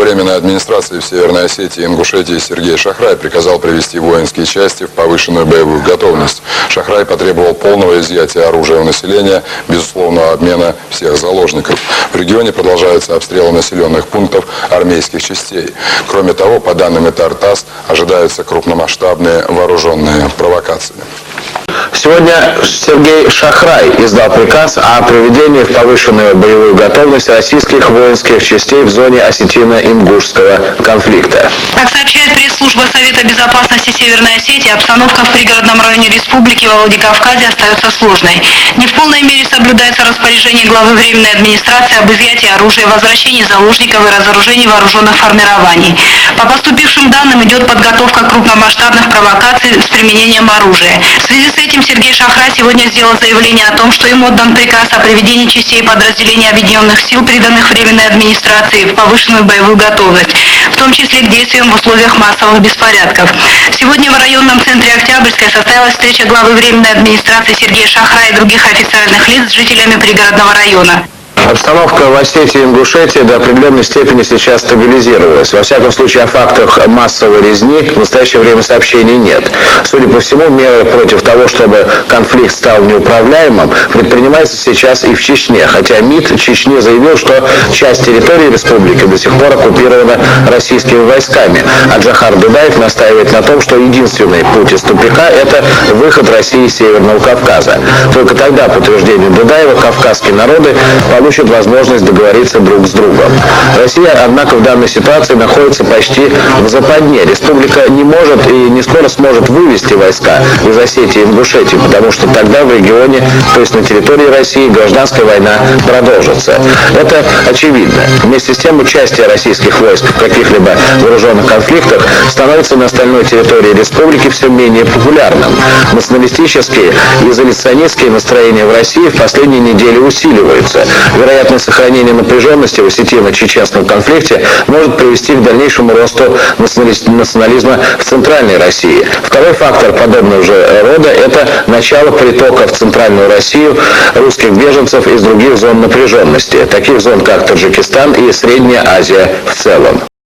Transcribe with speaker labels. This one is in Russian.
Speaker 1: Временной администрации в Северной Осетии и Ингушетии Сергей Шахрай приказал привести воинские части в повышенную боевую готовность. Шахрай потребовал полного изъятия оружия у населения, безусловного обмена всех заложников. В регионе продолжаются обстрелы населенных пунктов армейских частей. Кроме того, по данным ТАСС, ожидаются крупномасштабные вооруженные провокации.
Speaker 2: Сегодня Сергей Шахрай издал приказ о приведении в повышенную боевую готовность российских воинских частей в зоне осетино-ингушского конфликта.
Speaker 3: Как сообщает пресс-служба Совета безопасности Северной Осетии, обстановка в пригородном районе республики во Владикавказе остается сложной. Не в полной мере соблюдается распоряжение главы Временной администрации об изъятии оружия, возвращении заложников и разоружении вооруженных формирований. По поступившим данным идет подготовка крупномасштабных провокаций с применением оружия. В связи с этим Сергей Шахрай сегодня сделал заявление о том, что ему отдан приказ о приведении частей подразделений Объединенных сил, приданных Временной администрации, в повышенную боевую готовность, в том числе к действиям в условиях массовых беспорядков. Сегодня в районном центре Октябрьской состоялась встреча главы Временной администрации Сергея Шахрая и других официальных лиц с жителями пригородного района.
Speaker 2: Обстановка в Осетии и Ингушетии до определенной степени сейчас стабилизировалась. Во всяком случае, о фактах массовой резни в настоящее время сообщений нет. Судя по всему, меры против того, чтобы конфликт стал неуправляемым, предпринимаются сейчас и в Чечне. Хотя МИД Чечни заявил, что часть территории республики до сих пор оккупирована российскими войсками. А Джохар Дудаев настаивает на том, что единственный путь из тупика – это выход России из Северного Кавказа. Только тогда, по утверждению Дудаева, кавказские народы получат возможность договориться друг с другом. Россия, однако, в данной ситуации находится почти в западне. Республика не может и не скоро сможет вывести войска из Осетии и Ингушетии, потому что тогда в регионе, то есть на территории России, гражданская война продолжится. Это очевидно. Вместе с тем, участие российских войск в каких-либо вооруженных конфликтах становится на остальной территории республики все менее популярным. Националистические и изоляционистские настроения в России в последние недели усиливаются. Вероятность сохранения напряженности в осетино-чеченском конфликте может привести к дальнейшему росту национализма в Центральной России. Второй фактор подобного же рода – это начало притока в Центральную Россию русских беженцев из других зон напряженности, таких зон, как Таджикистан и Средняя Азия в целом.